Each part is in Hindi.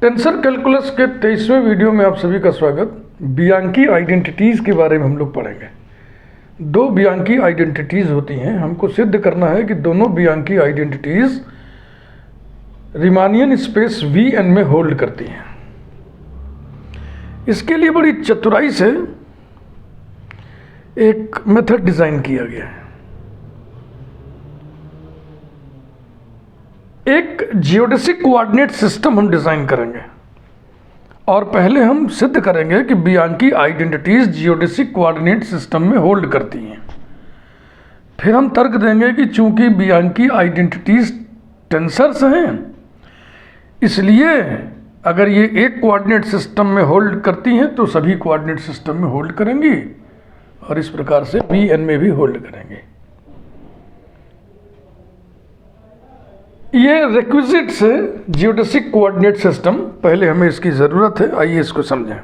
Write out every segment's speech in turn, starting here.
टेंसर कैलकुलस के 23वें वीडियो में आप सभी का स्वागत। बियांकी आइडेंटिटीज़ के बारे में हम लोग पढ़ेंगे। दो बियांकी आइडेंटिटीज़ होती हैं, हमको सिद्ध करना है कि दोनों बियांकी आइडेंटिटीज़ रिमानियन स्पेस Vn में होल्ड करती हैं। इसके लिए बड़ी चतुराई से एक मेथड डिज़ाइन किया गया है। एक जियोडेसिक कोऑर्डिनेट सिस्टम हम डिज़ाइन करेंगे और पहले हम सिद्ध करेंगे कि बियांकी आइडेंटिटीज़ जियोडेसिक कोऑर्डिनेट सिस्टम में होल्ड करती हैं। फिर हम तर्क देंगे कि चूंकि बियांकी आइडेंटिटीज़ टेंसर्स हैं, इसलिए अगर ये एक कोऑर्डिनेट सिस्टम में होल्ड करती हैं तो सभी कोऑर्डिनेट सिस्टम में होल्ड करेंगी और इस प्रकार से Vn में भी होल्ड करेंगे। ये रिक्विजिट्स है जियोडेसिक कोऑर्डिनेट सिस्टम। पहले हमें इसकी ज़रूरत है, आइए इसको समझें।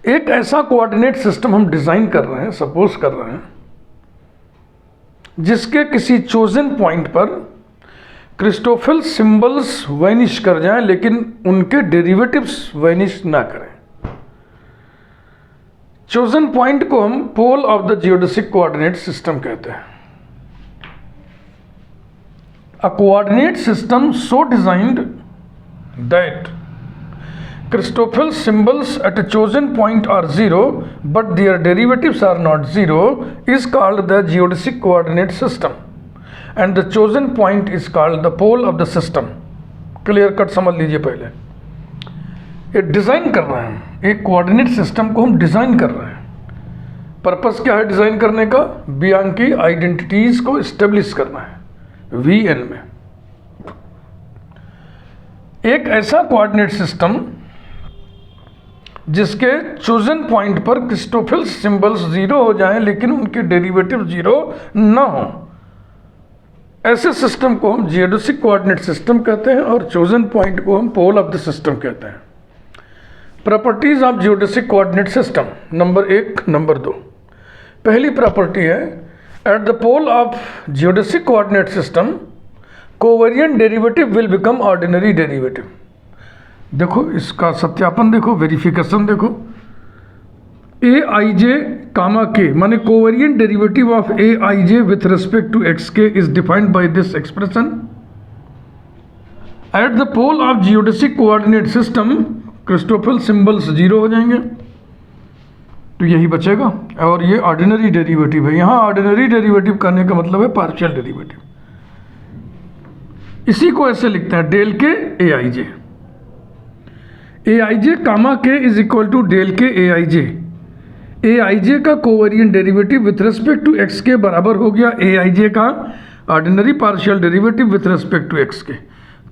एक ऐसा कोऑर्डिनेट सिस्टम हम डिज़ाइन कर रहे हैं, सपोज कर रहे हैं, जिसके किसी चोजन पॉइंट पर क्रिस्टोफल सिंबल्स वैनिश कर जाएं लेकिन उनके डेरिवेटिव्स वैनिश ना करें। चोजन पॉइंट को हम pole of the geodesic coordinate system कहते हैं। A coordinate system so designed that Christoffel symbols at a chosen point are zero, but their derivatives are not zero, is called the geodesic coordinate system, and the chosen point is called the pole of the system. Clear cut समझ लीजिए। पहले एक डिज़ाइन कर रहे हैं, एक कोऑर्डिनेट सिस्टम को हम डिज़ाइन कर रहे हैं। पर्पस क्या है डिज़ाइन करने का? बियांकी आइडेंटिटीज़ को इस्टेब्लिश करना है Vn में। एक ऐसा कोऑर्डिनेट सिस्टम जिसके चोजन पॉइंट पर क्रिस्टोफल सिंबल्स जीरो हो जाएं लेकिन उनके डेरिवेटिव जीरो ना हो, ऐसे सिस्टम को हम जियोडेसिक कोऑर्डिनेट सिस्टम कहते हैं और चोजन पॉइंट को हम पोल ऑफ द सिस्टम कहते हैं। Properties of geodesic coordinate system number 1, number 2। पहली प्रॉपर्टी है, at the pole of geodesic coordinate system covariant derivative will become ordinary derivative। देखो इसका सत्यापन देखो, वेरिफिकेशन देखो। aij कामा k माने covariant derivative of aij with respect to xk is defined by this expression. At the pole of geodesic coordinate system Christoffel symbols zero हो जाएंगे तो यही बचेगा और ये ऑर्डिनरी डेरिवेटिव है। यहाँ ऑर्डिनरी डेरिवेटिव करने का मतलब है पार्शियल डेरिवेटिव। इसी को ऐसे लिखते हैं del K aij comma K is equal to del K aij का covariant derivative with respect to x के बराबर हो गया aij का ordinary partial derivative with respect to x के।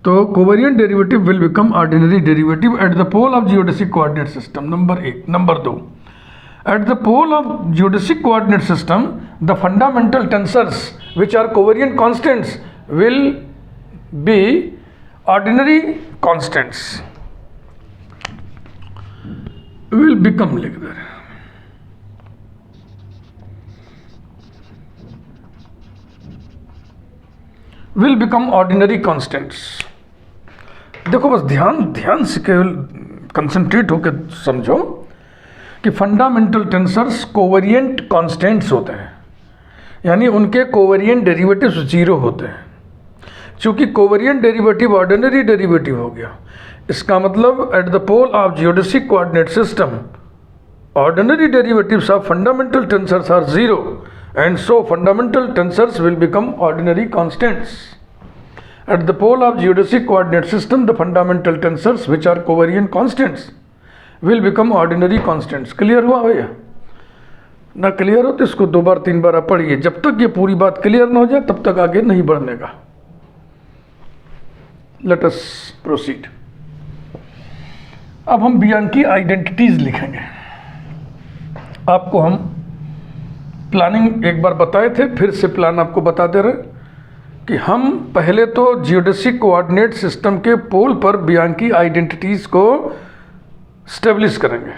तो covariant derivative will become ordinary derivative at the pole of geodesic coordinate system number 1। Number 2, at the pole of geodesic coordinate system the fundamental tensors which are covariant constants will be ordinary constants, will become like that, will become ordinary constants। देखो बस ध्यान से केवल कंसंट्रेट होकर समझो कि फंडामेंटल टेंसर्स कोवेरिएंट कांस्टेंट्स होते हैं, यानी उनके कोवेरिएंट डेरिवेटिव्स जीरो होते हैं। चूंकि कोवेरिएंट डेरिवेटिव ऑर्डिनरी डेरिवेटिव हो गया, इसका मतलब at the pole of geodesic coordinate system ordinary derivatives of fundamental tensors are zero and so fundamental tensors will become ordinary constants. At the pole of geodesic coordinate system the fundamental tensors which are covariant constants will become ordinary constants. Clear हुआ भैया? ना क्लियर हो तो इसको 2 बार 3 बार आप पढ़िए। जब तक ये पूरी बात क्लियर ना हो जाए तब तक आगे नहीं बढ़ने का। Let us proceed. अब हम बियांकी आइडेंटिटीज लिखेंगे। आपको हम प्लानिंग एक बार बताए थे, फिर से प्लान आपको बता दे रहे कि हम पहले तो जियोडेसिक कोऑर्डिनेट सिस्टम के पोल पर बियांकी आइडेंटिटीज को स्टेब्लिश करेंगे।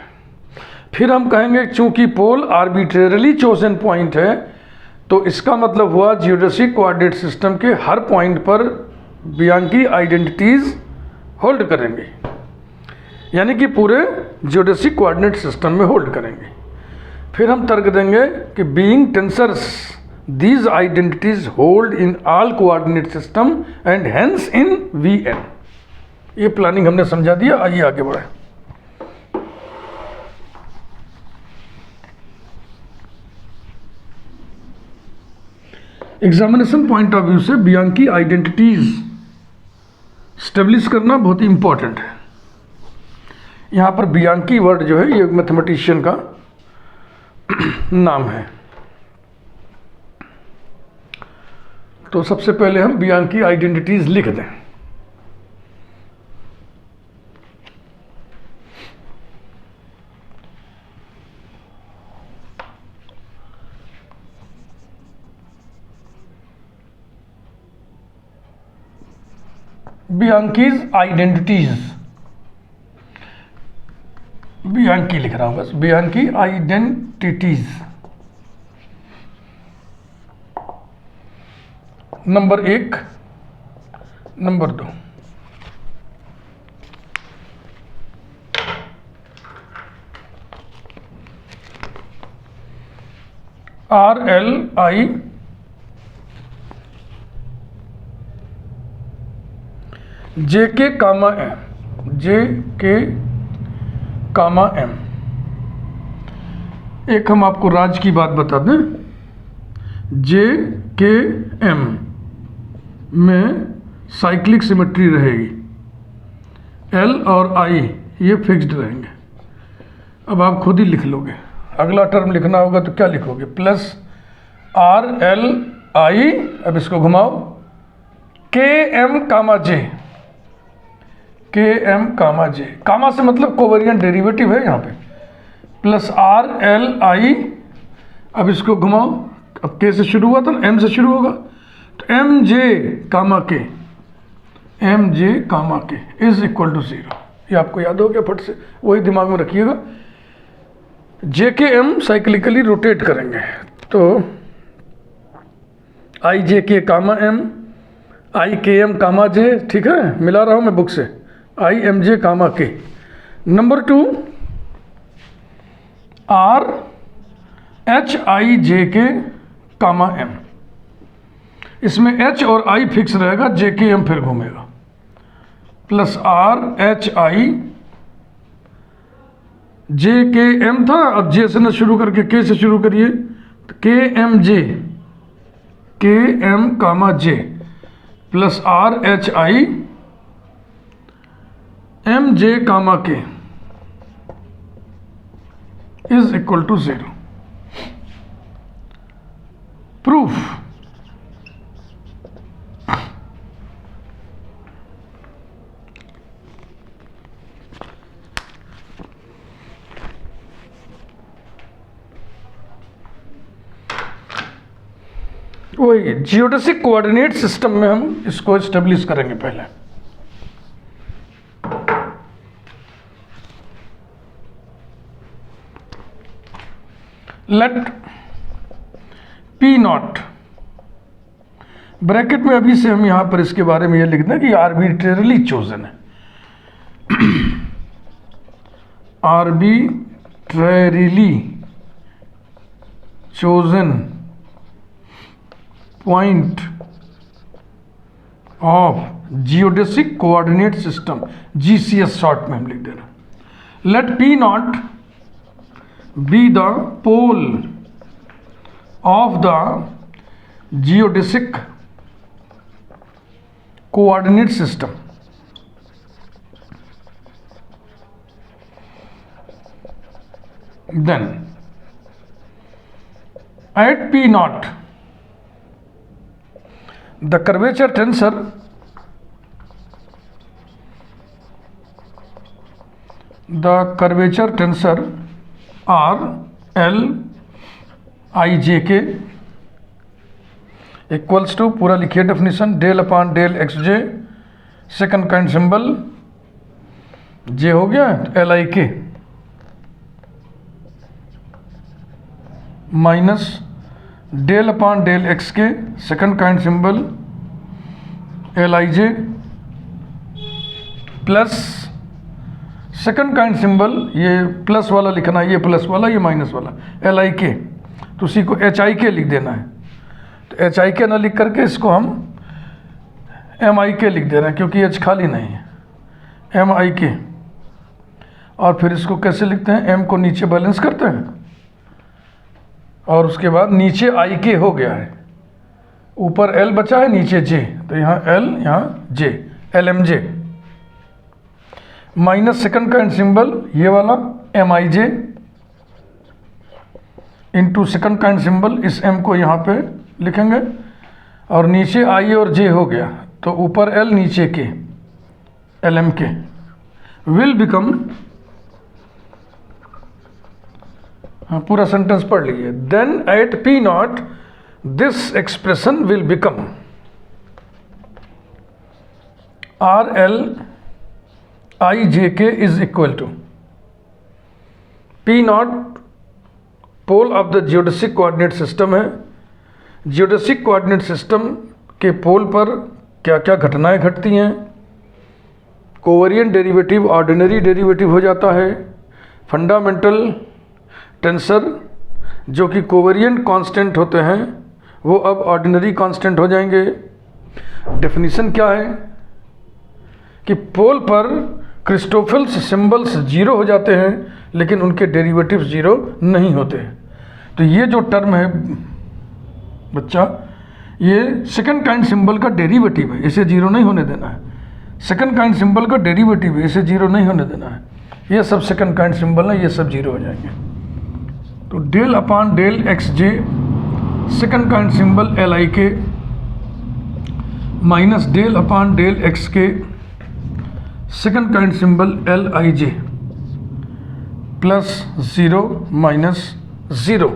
फिर हम कहेंगे चूंकि पोल आर्बिट्रेरली चोजन पॉइंट है तो इसका मतलब हुआ जियोडेसिक कोऑर्डिनेट सिस्टम के हर पॉइंट पर बियांकी आइडेंटिटीज होल्ड करेंगे, यानी कि पूरे जियोडेसिक कोऑर्डिनेट सिस्टम में होल्ड करेंगे। फिर हम तर्क देंगे कि being tensors these identities hold in all coordinate system and hence in Vn। ये प्लानिंग हमने समझा दिया, आइए आगे बढ़े। एग्जामिनेशन पॉइंट ऑफ व्यू से बियांकी आइडेंटिटीज स्टेब्लिश करना बहुत ही इंपॉर्टेंट है। यहाँ पर बियांकी वर्ड जो है ये मैथमेटिशियन का नाम है। तो सबसे पहले हम बियांकी आइडेंटिटीज लिख दें। बियांकीज आइडेंटिटीज, बियांकी लिख रहा हूं बस, Bianchi identities. Number 1, number 2, RLI JK, M, JK, M। एक हम आपको राज की बात बता दें, JKM में साइक्लिक सिमेट्री रहेगी, L और I ये फिक्स्ड रहेंगे। अब आप खुद ही लिख लोगे, अगला टर्म लिखना होगा तो क्या लिखोगे, प्लस RLI, अब इसको घुमाओ, KM, J, KM, J, कामा से मतलब कोवेरिएंट डेरिवेटिव है यहाँ पे, प्लस RLI, अब इसको घुमाओ, अब K से शुरू हुआ था ना, M से शुरू होगा, तो MJ, K is equal to 0। ये आपको याद हो गया फट से, वही दिमाग में रखिएगा। JKM साइक्लिकली रोटेट करेंगे, तो IJK, M, IKM, J, ठीक है, मिला रहा हूँ मैं बुक से, IMJ, K। Number 2, RHIJK, M, इसमें H और I फिक्स रहेगा, JKM फिर घूमेगा, प्लस RHI, JKM था, अब J से न शुरू करके K से शुरू करिए, तो KMJ, KM, J, plus RHI, MJ, K is equal to 0। Proof, वही जियोडेसिक कोऑर्डिनेट सिस्टम में हम इसको एस्टेब्लिश करेंगे पहले। लेट P0, ब्रैकेट में अभी से हम यहां पर इसके बारे में ये लिख दें कि आर्बिट्रेरली चोजन है, arbitrarily chosen point of geodesic coordinate system, GCS short में हम लिख दे रहे हैं। Let P0 be the pole of the geodesic coordinate system, then at P0 the curvature tensor R L I J K equals to, पूरा लिखिए definition, del upon del X J, second kind symbol J हो गया, L I K minus del upon del X K, second kind symbol L I J, plus second kind symbol, ये प्लस वाला लिखना है, ये प्लस वाला, ये माइनस वाला, LIK, तो उसी को HIK लिख देना है। तो HIK ना लिख करके इसको हम MIK लिख दे रहे हैं, क्योंकि H खाली नहीं है, MIK। और फिर इसको कैसे लिखते हैं, M को नीचे बैलेंस करते हैं और उसके बाद नीचे IK हो गया है, ऊपर L बचा है, नीचे J, तो यहाँ L, यहाँ J, LMJ, minus second kind symbol ये वाला MIJ into second kind symbol, इस M को यहाँ पे लिखेंगे और नीचे I और J हो गया, तो ऊपर L नीचे K, LMK विल बिकम, हाँ पूरा सेंटेंस पढ़ लीजिए। Then at P0 this expression will become RLIJK is equal to P0 pole of the geodesic coordinate system है। जियोडेसिक कोऑर्डिनेट सिस्टम के पोल पर क्या क्या घटनाएं घटती हैं, कोवेरिएंट डेरिवेटिव ऑर्डिनरी डेरिवेटिव हो जाता है, फंडामेंटल टेंसर जो कि कोवेरिएंट कांस्टेंट होते हैं वो अब ऑर्डिनरी कांस्टेंट हो जाएंगे। डेफिनेशन क्या है कि पोल पर क्रिस्टोफल्स सिंबल्स जीरो हो जाते हैं लेकिन उनके डेरिवेटिव जीरो नहीं होते। तो ये जो टर्म है बच्चा, ये सेकंड काइंड सिंबल का डेरिवेटिव है, इसे जीरो नहीं होने देना है। सेकंड काइंड सिंबल का डेरिवेटिव है, इसे जीरो नहीं होने देना है। ये सब सेकंड काइंड सिंबल है, ये सब जीरो हो जाएंगे। तो del upon del XJ second kind symbol LIK minus del upon del XK second kind symbol LIJ plus 0 minus 0।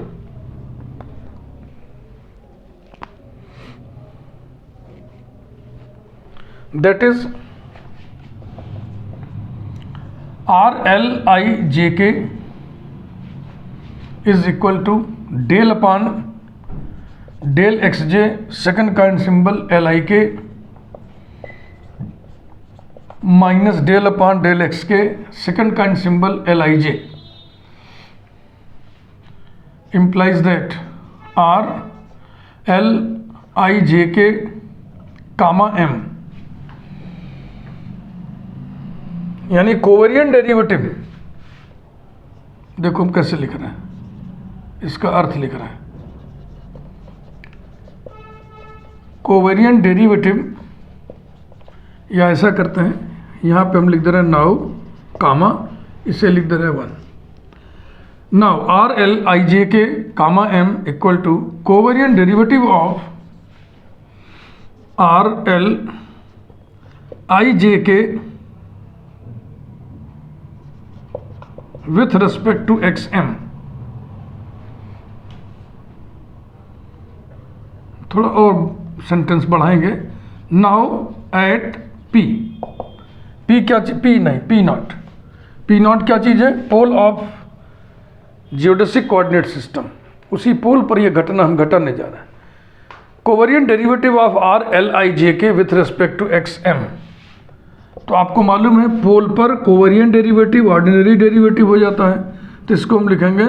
That is RLIJK is equal to del upon del XJ second kind symbol LIK minus del upon del XK second kind symbol LIJ implies that RLIJK comma M यानी कोवेरिएंट डेरिवेटिव, देखो हम कैसे लिख रहे हैं, इसका अर्थ लिख रहे हैं। कोवेरिएंट डेरिवेटिव या ऐसा करते हैं, यहाँ पे हम लिख दे रहे हैं नाउ कामा, इसे लिख दे रहे हैं 1। Now RLIJK comma M equal to covariant derivative of RLIJK with respect to XM। थोड़ा और सेंटेंस बढ़ाएंगे। नाउ एट P क्या चीज, P नहीं, P0 क्या चीज़ है, pole of geodesic coordinate system, उसी पोल पर यह घटना हम घटाने जा रहे हैं। Covariant derivative of RLIJK with respect to XM, तो आपको मालूम है पोल पर कोवेरिएंट डेरिवेटिव ऑर्डिनरी डेरिवेटिव हो जाता है, तो इसको हम लिखेंगे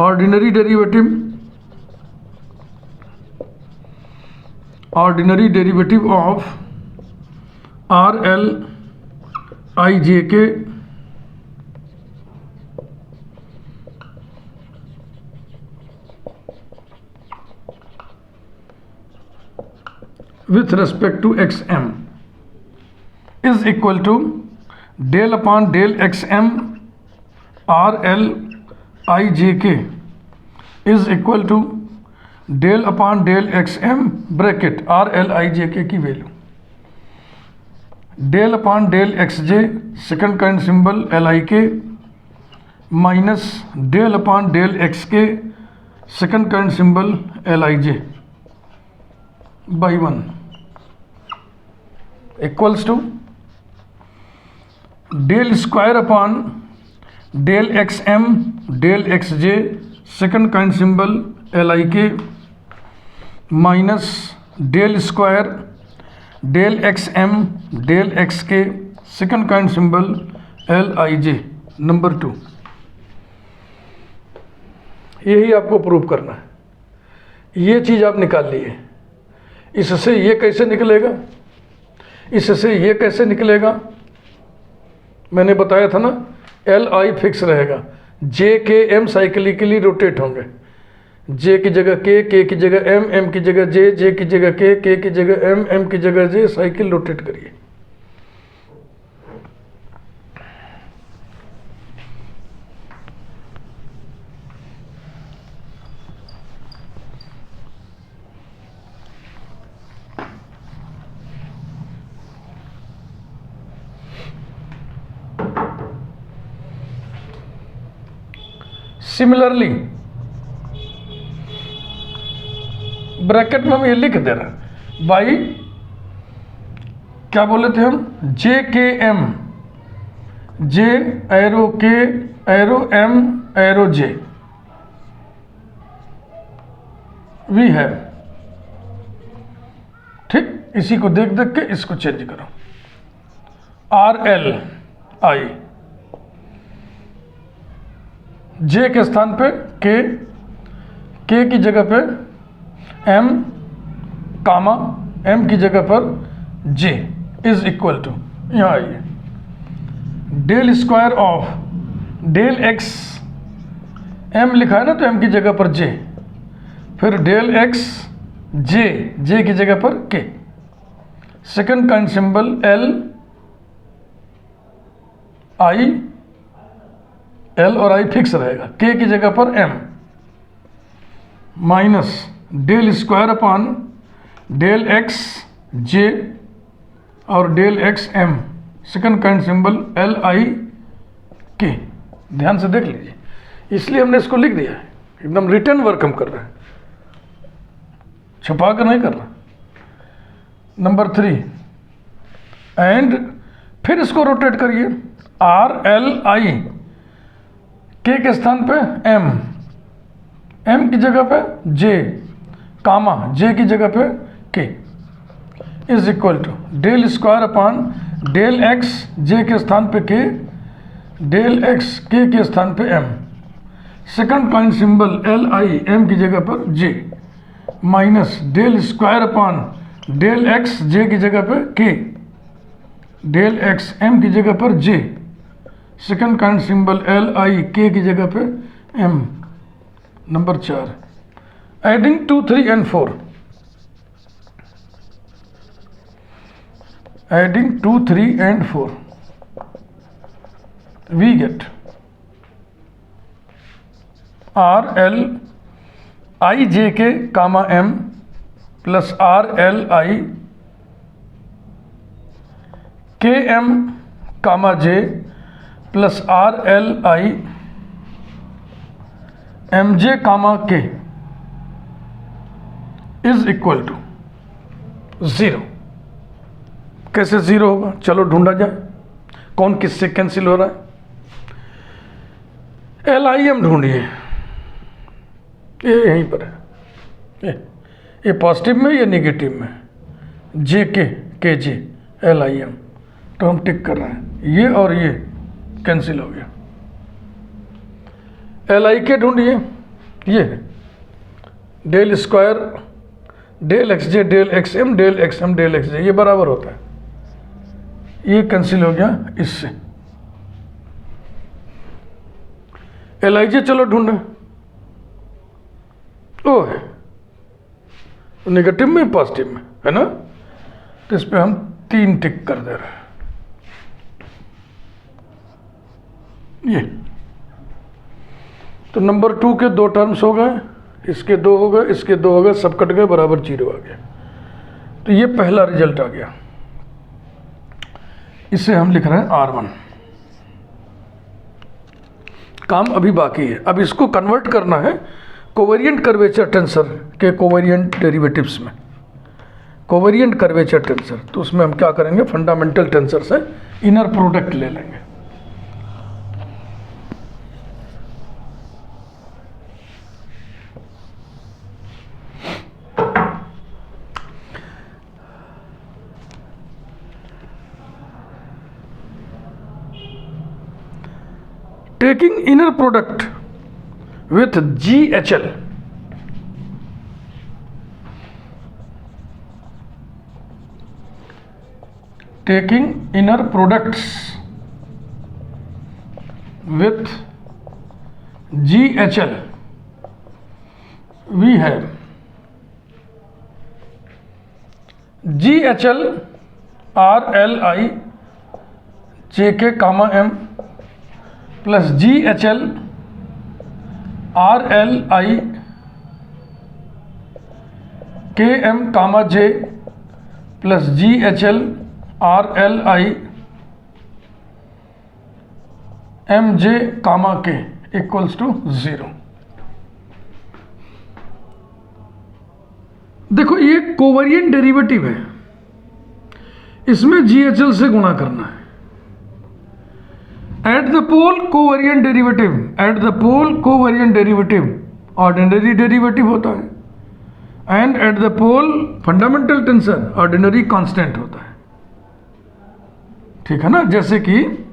ordinary derivative of RLIJK with respect to XM is equal to del upon del XM RLIJK is equal to del upon del XM bracket RLIJK की value, del upon del XJ second kind symbol LIK minus del upon del XK second kind symbol LIJ by 1 equals to del square upon del XM del XJ second kind symbol LIK minus del square del XM del XK second kind symbol LIJ number 2। यही आपको प्रूव करना है। ये चीज़ आप निकाल लिए, इससे ये कैसे निकलेगा, इससे ये कैसे निकलेगा, मैंने बताया था ना, LI फिक्स रहेगा, J K M cyclically rotate होंगे, J की जगह K की जगह M की जगह J की जगह K की जगह M की जगह J, साइकिल रोटेट करिए। सिमिलरली ब्रैकेट में हम ये लिख दे रहे हैं बाई, क्या बोले थे हम, JKM, J arrow K arrow M arrow J, वी है। ठीक, इसी को देख देख के इसको चेंज करो, RLI, J के स्थान पे K की जगह पे M कामा M की जगह पर J इज इक्वल टू, यहाँ आइए, del square of del X, M लिखा है ना तो M की जगह पर J, फिर डेल X J की जगह पर K, second kind symbol L और I फिक्स रहेगा, K की जगह पर M, minus del square upon del X J और del X M, second kind symbol LI K। ध्यान से देख लीजिए, इसलिए हमने इसको लिख दिया है, एकदम रिटर्न वर्क हम कर रहे हैं, छुपा कर नहीं कर रहा। नंबर 3, एंड फिर इसको रोटेट करिए, RLI, K के स्थान पे M की जगह पे J कामा J की जगह पे K is equal to del square upon del X J के स्थान पे K, डेल X K के स्थान पे M, second kind symbol LI M की जगह पर J, minus del square upon del X J की जगह पे K, डेल X M की जगह पर J, second kind symbol LI K की जगह पे M। Number 4, adding 2, 3 and 4, adding 2, 3 and 4, we get RLI JK comma M plus RLI KM comma J plus RLI MJ comma K is equal to 0। कैसे 0 होगा, चलो ढूंढा जाए, कौन किससे कैंसिल हो रहा है। LIM ढूंढिए, ये यहीं पर है, ये पॉजिटिव में या निगेटिव में, JK KJ LIM, तो हम टिक कर रहे हैं, ये और ये कैंसिल हो गया। LIK ढूंढिए, ये del square del XJ del XM del XM del XJ, ये बराबर होता है, ये कैंसिल हो गया इससे। LIJ चलो ढूंढे, ओ है नेगेटिव में पॉजिटिव में है ना, तो इस पे हम 3 टिक कर दे रहे हैं। ये तो नंबर 2 के 2 टर्म्स हो गए, इसके 2 हो गए, इसके 2 हो गए, सब कट गए, बराबर 0 आ गया। तो ये पहला रिजल्ट आ गया, इसे हम लिख रहे हैं R1। काम अभी बाकी है, अब इसको कन्वर्ट करना है कोवेरिएंट कर्वेचर टेंसर के कोवेरिएंट डेरिवेटिव्स में, कोवेरिएंट कर्वेचर टेंसर। तो उसमें हम क्या करेंगे, फंडामेंटल टेंसर से इनर प्रोडक्ट ले लेंगे। taking inner product with GHL, taking inner products with GHL, we have GHL RLI JK comma M plus GHL RLI KM comma J plus GHL RLI MJ comma K equals to 0। देखो ये कोवेरिएंट डेरिवेटिव है, इसमें GHL से गुणा करना है। At the pole covariant derivative, at the pole covariant derivative ordinary derivative होता है and at the pole fundamental tensor ordinary constant होता है। ठीक है ना, जैसे कि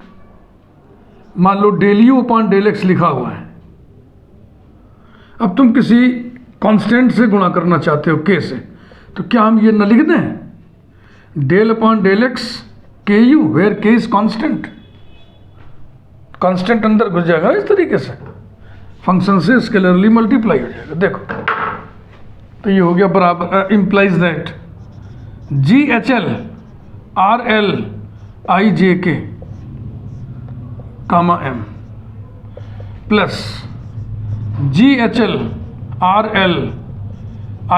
मान लो del U upon del X लिखा हुआ है, अब तुम किसी कांस्टेंट से गुणा करना चाहते हो के से, तो क्या हम ये न लिख दें डेल अपॉन डेल एक्स के यू वेयर के इज कांस्टेंट, कांस्टेंट अंदर घुस जाएगा इस तरीके से, फंक्शन से स्केलरली मल्टीप्लाई हो जाएगा। देखो तो ये हो गया बराबर implies that GHL RL IJK comma M plus GHL RL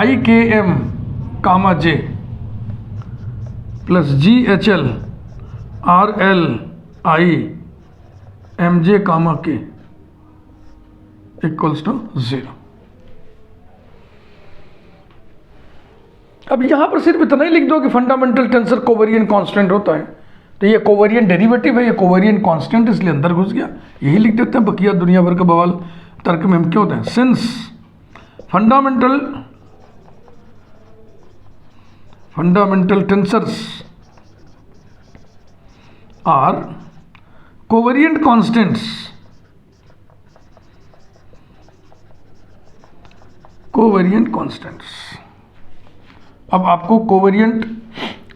IKM comma J plus GHL RL I MJ comma K equals to 0। अब यहां पर सिर्फ इतना ही लिख दो कि फंडामेंटल टेंसर कोवेरिएंट कांस्टेंट होता है, तो ये कोवेरिएंट डेरिवेटिव है, ये कोवेरिएंट कांस्टेंट इसलिए अंदर घुस गया, यही लिख देते हैं। बकिया दुनिया भर का बवाल तर्क में हम क्यों होते हैं। Since fundamental tensors are covariant constants, covariant constants. अब आपको कोवेरिएंट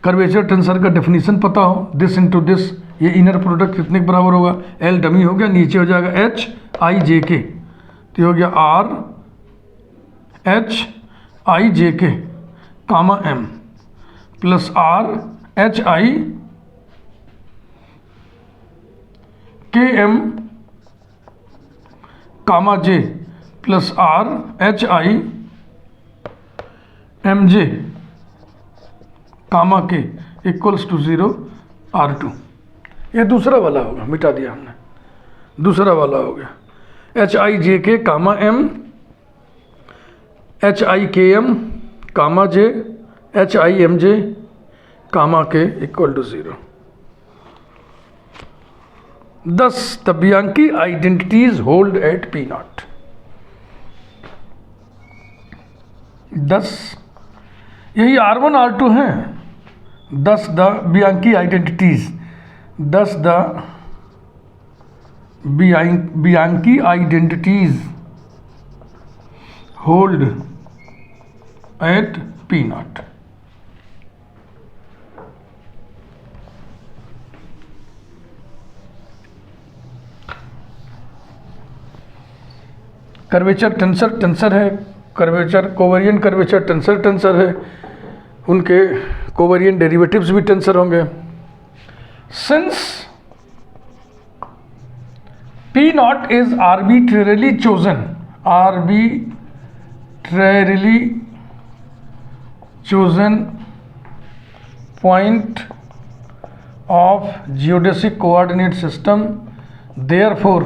कर्वेचर टेंसर का डेफिनेशन पता हो, दिस इनटू दिस, ये इनर प्रोडक्ट कितने के बराबर होगा, एल डमी हो गया, नीचे हो जाएगा एच आई जे के, तो हो गया are H I J K comma M plus R H I K M comma J plus R H I M J comma K equals to 0 R2। ये दूसरा वाला होगा, मिटा दिया हमने, दूसरा वाला हो गया H I J K comma M H I K M comma J H I M J comma K equal to 0। Thus the Bianchi identities hold at P0। Thus यही R1 R2 हैं। Thus the Bianchi identities, thus the Bianchi identities hold at P0। Curvature tensor है, कर्वेचर कोवेरिएंट कर्वेचर टेंसर है, उनके कोवेरिएंट डेरिवेटिव्स भी टेंसर होंगे। Since P0 is arbitrarily chosen point of geodesic coordinate system, therefore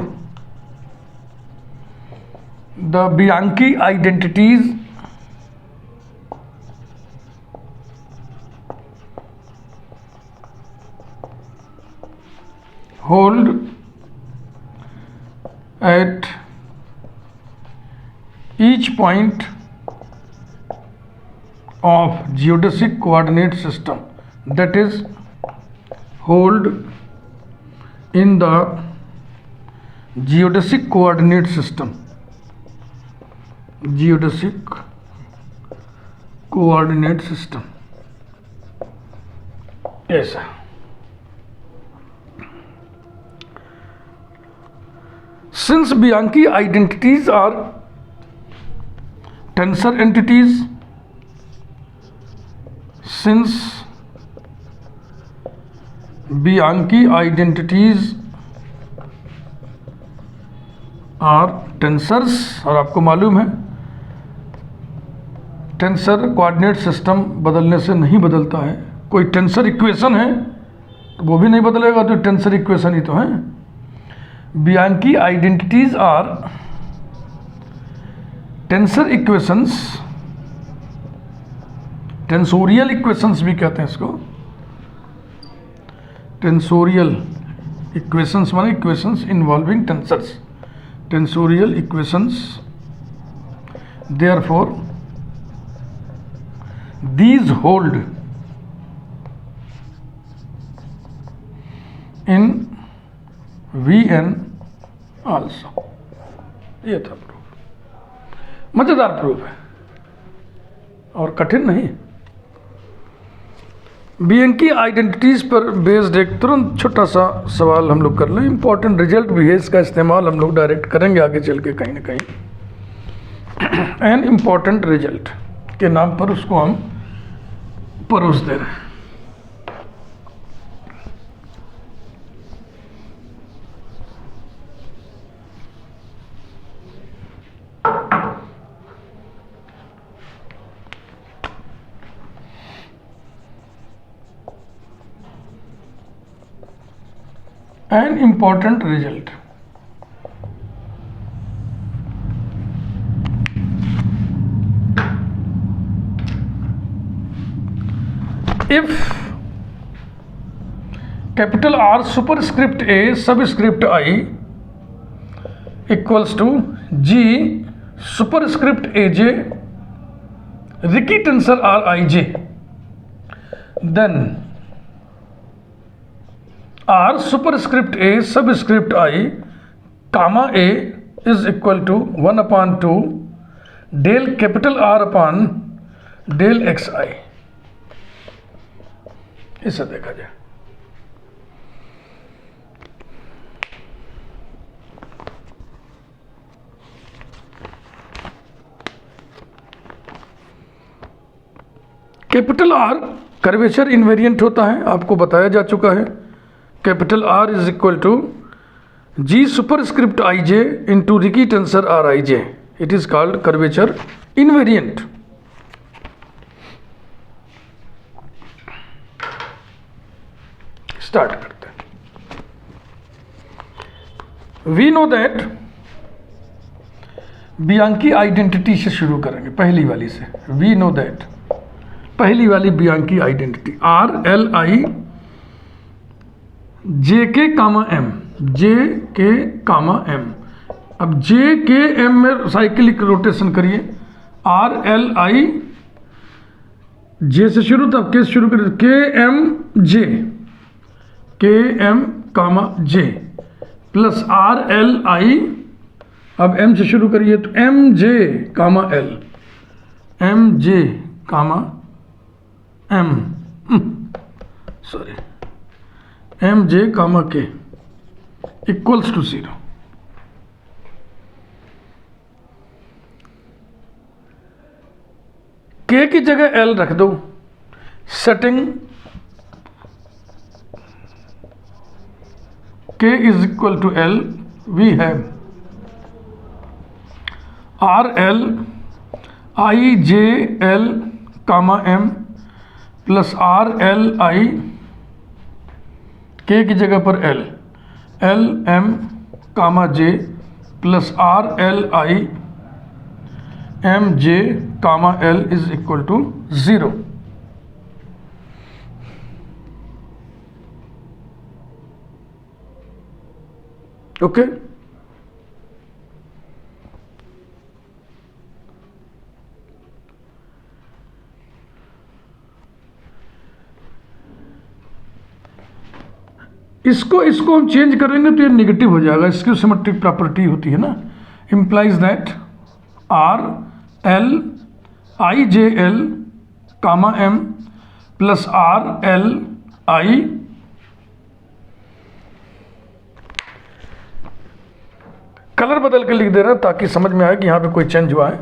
the Bianchi identities hold at each point of geodesic coordinate system, that is hold in the geodesic coordinate system, geodesic coordinate system ऐसा। Since Bianchi identities are tensor entities, since Bianchi identities are tensors, और आपको मालूम है टेंसर कोऑर्डिनेट सिस्टम बदलने से नहीं बदलता है। कोई टेंसर इक्वेशन है तो वो भी नहीं बदलेगा, तो टेंसर इक्वेशन ही तो है। Bianchi identities are tensor equations, tensorial equations भी कहते हैं इसको। टेंसोरियल इक्वेशंस माने equations involving tensors, tensorial equations. Therefore these hold in Vn also। ये था प्रूफ, मजेदार प्रूफ है और कठिन नहीं। Bianchi आइडेंटिटीज पर बेस्ड एक तुरंत छोटा सा सवाल हम लोग कर लें, इंपॉर्टेंट रिजल्ट भी है, इसका इस्तेमाल हम लोग डायरेक्ट करेंगे आगे चल के कहीं ना कहीं। एन इम्पॉर्टेंट रिजल्ट के नाम पर उसको हम परोस दे रहे हैं। An important result, if capital R superscript A subscript I equals to G superscript AJ Ricky tensor Rij, then R superscript A subscript I comma A is equal to 1/2 del capital R upon del xi। इसे देखा जाए। कैपिटल आर कर्वेचर इनवेरिएंट होता है, आपको बताया जा चुका है। Capital R is equal to G superscript I J into Ricci tensor R I J. It is called curvature invariant. Start करते हैं। We know that, Bianchi identity से शुरू करेंगे, पहली वाली से। वी नो दैट, पहली वाली बियांकी identity are L I J K comma M, J K comma M. अब जे के एम में साइक्लिक रोटेशन करिए। आर एल आई जे से शुरू, तब के शुरू करिए, के M J, K M comma J plus R L I. अब एम से शुरू करिए तो M J comma L, M J comma M, sorry M J comma K equals to 0। के की जगह एल रख दो। Setting K is equal to L, we have R L I J L comma M plus R L I, K की जगह पर L, L M comma J plus R L I M J comma L is equal to 0। Okay, इसको हम चेंज करेंगे तो ये निगेटिव हो जाएगा। स्क्यू सिमेट्रिक प्रॉपर्टी होती है ना, implies that R L I J L comma M plus R L I colour बदल के लिख दे रहे हैं ताकि समझ में आए कि यहाँ पे कोई चेंज हुआ है।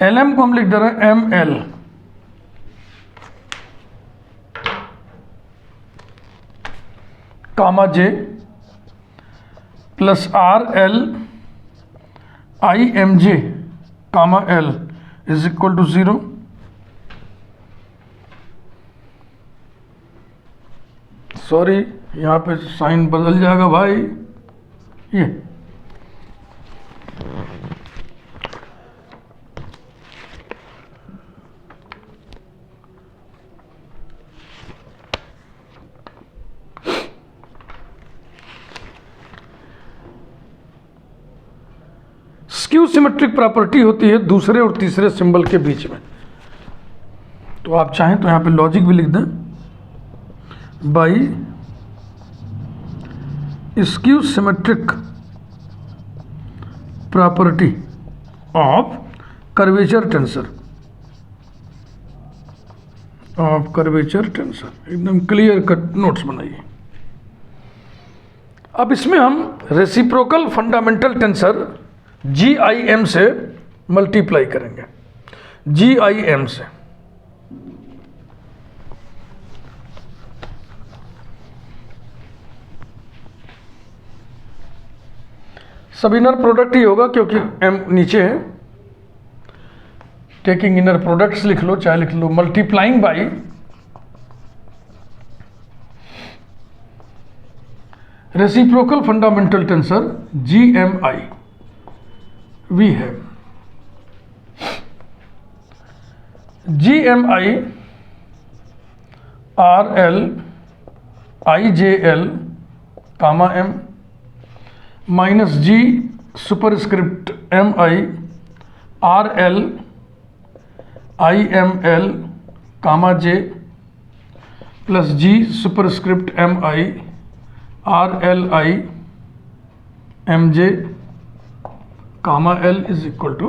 एल एम को हम लिख दे रहे हैं M L comma J plus R L I M J comma L is equal to 0। Sorry, यहाँ पे साइन बदल जाएगा भाई। ये स्क्यू सिमेट्रिक प्रॉपर्टी होती है दूसरे और तीसरे सिंबल के बीच में। तो आप चाहें तो यहाँ पे लॉजिक भी लिख दें, by skew symmetric property of curvature tensor, एकदम क्लियर कट नोट्स बनाइए। अब इसमें हम रेसिप्रोकल फंडामेंटल टेंसर GIM से मल्टीप्लाई करेंगे, GIM से। सब इनर प्रोडक्ट ही होगा क्योंकि M नीचे है। टेकिंग इनर प्रोडक्ट्स लिख लो, चाहे लिख लो multiplying by reciprocal fundamental tensor GMI we have GMI RL IJL comma M minus G superscript MI RL IML comma J plus G superscript MI RLI MJ comma L is equal to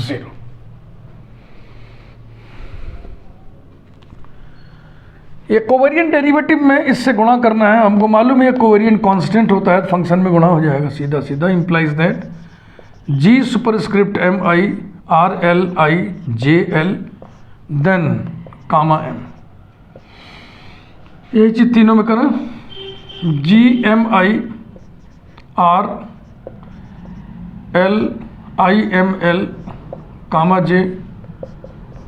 0। ये कोवेरिएंट डेरिवेटिव में इससे गुणा करना है, हमको मालूम है कोवेरिएंट कांस्टेंट होता है, फंक्शन में गुणा हो जाएगा सीधा सीधा। Implies that G superscript MI RLI JL then comma M। यही चीज तीनों में करें, GMI RLIML कामा J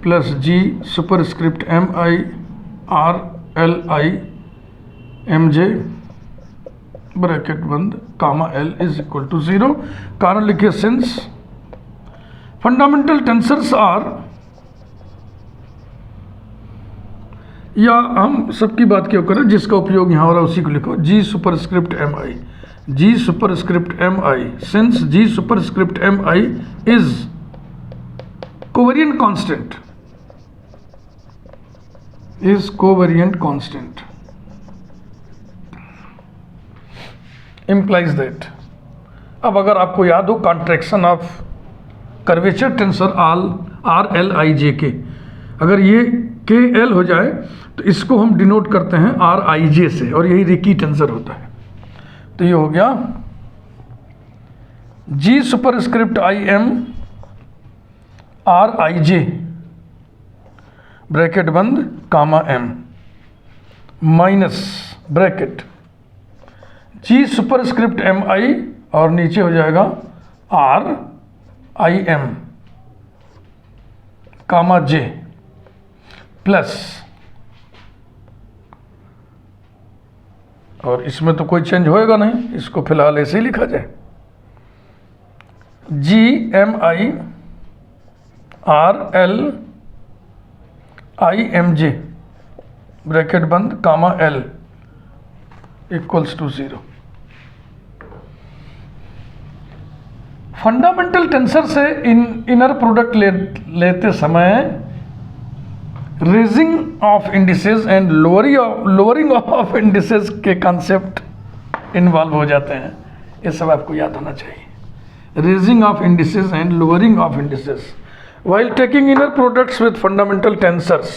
plus G superscript MI RLI MJ bracket बंद comma L is equal to 0। कारण लिखिए सिंस फंडामेंटल टेंसर्स आर, या हम सबकी बात क्यों करें, जिसका उपयोग यहाँ हो रहा है उसी को लिखो, G superscript MI G superscript MI, since G superscript MI is covariant constant, implies that। अब अगर आपको याद हो contraction of curvature tensor RLIJ के, अगर ये KL हो जाए तो इसको हम डिनोट करते हैं RIJ से, और यही रिकी टेंसर होता है। तो ये हो गया G superscript IM RIJ bracket बंद कामा M minus bracket G superscript MI और नीचे हो जाएगा RIM कामा J प्लस, और इसमें तो कोई चेंज होएगा नहीं, इसको फिलहाल ऐसे ही लिखा जाए, GMI RLIMJ ब्रैकेट बंद comma L equals to 0। Fundamental tensor से इनर प्रोडक्ट लेते समय raising of indices and lowering of indices के कॉन्सेप्ट इन्वॉल्व हो जाते हैं, ये सब आपको याद होना चाहिए। Raising of indices and lowering of indices while taking inner products with fundamental tensors,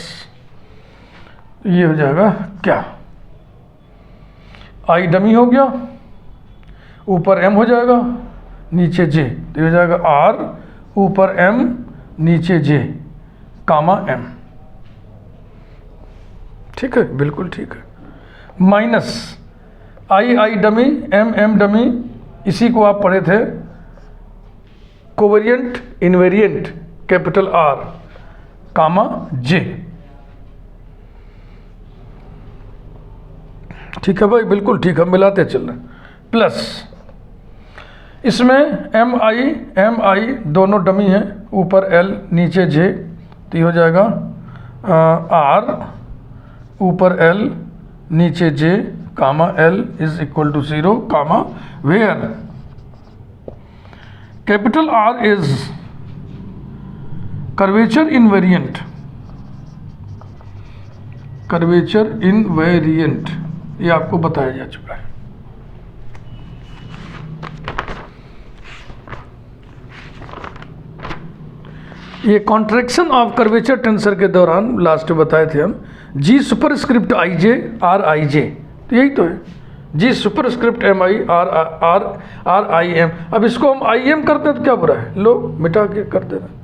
ये हो जाएगा क्या, आई डमी हो गया, ऊपर एम हो जाएगा, नीचे जे, तो हो जाएगा आर ऊपर एम नीचे जे कामा एम। ठीक है, बिल्कुल ठीक है। माइनस आई डमी एम डमी, इसी को आप पढ़े थे कोवेरिएंट इनवेरिएंट कैपिटल आर कामा जे। ठीक है भाई, बिल्कुल ठीक है, मिलाते चल रहे हैं। प्लस इसमें एम आई दोनों डमी हैं, ऊपर एल नीचे जे, तो ये हो जाएगा आर ऊपर एल नीचे J comma L is equal to 0 comma where capital R is curvature invariant, curvature invariant, ये आपको बताया जा चुका है। ये कॉन्ट्रैक्शन ऑफ कर्वेचर टेंसर के दौरान लास्ट में बताए थे हम, जी superscript I J are I जे, तो यही तो है, G superscript M I R I M. अब इसको हम आई एम करते हैं तो क्या बुरा है, लोग मिटा के कर दे रहे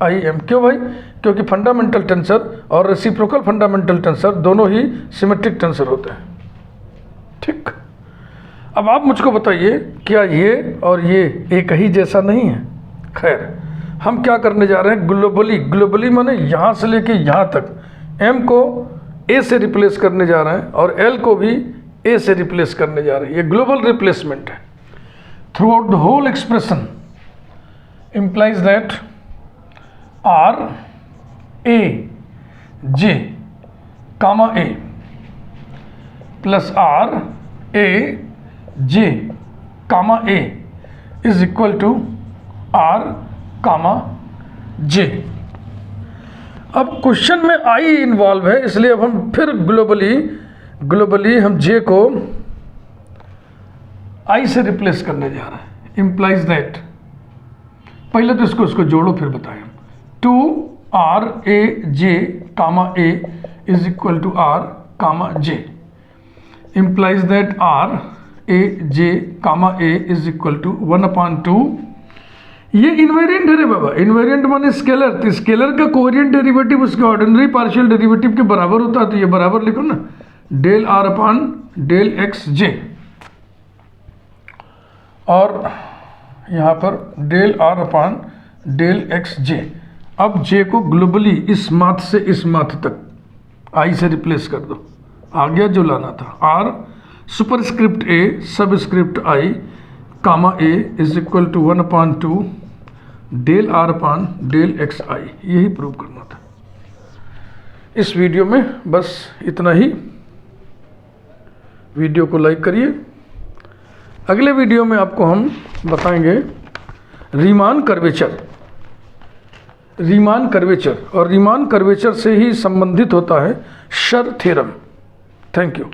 आई एम। क्यों भाई, क्योंकि फंडामेंटल टेंसर और रेसिप्रोकल फंडामेंटल टेंसर दोनों ही सिमेट्रिक टेंसर होते हैं। ठीक, अब आप मुझको बताइए क्या ये और ये एक ही जैसा नहीं है? खैर, हम क्या करने जा रहे हैं, ग्लोबली माने यहाँ से लेके यहाँ तक m को a से रिप्लेस करने जा रहे हैं और l को भी a से रिप्लेस करने जा रहे हैं। ये ग्लोबल रिप्लेसमेंट है। Throughout the whole expression implies that r a j comma a plus r a j comma a is equal to r comma j। अब क्वेश्चन में आई इन्वॉल्व है, इसलिए अब हम फिर ग्लोबली हम जे को आई से रिप्लेस करने जा रहे हैं। इम्प्लाइज दैट, पहले तो इसको जोड़ो फिर बताएं। 2r a j comma a is equal to r comma j implies that r a j comma a is equal to 1/2। ये इन्वेरिएंट है रे बाबा, इन्वेरिएंट माने स्केलर, तो स्केलर का कोवेरिएंट डेरिवेटिव उसके ऑर्डिनरी पार्शियल डेरिवेटिव के बराबर होता है, तो ये बराबर लिखो ना, del R upon del X J, और यहाँ पर del R upon del X J. अब जे को ग्लोबली इस माथ से इस माथ तक आई से रिप्लेस कर दो, आ गया जो लाना था। R superscript A subscript I comma A is equal to 1/2 del R upon del X I, यही प्रूव करना था। इस वीडियो में बस इतना ही। वीडियो को लाइक करिए। अगले वीडियो में आपको हम बताएंगे रीमान कर्वेचर, और रीमान कर्वेचर से ही संबंधित होता है शर थ्योरम। Thank you.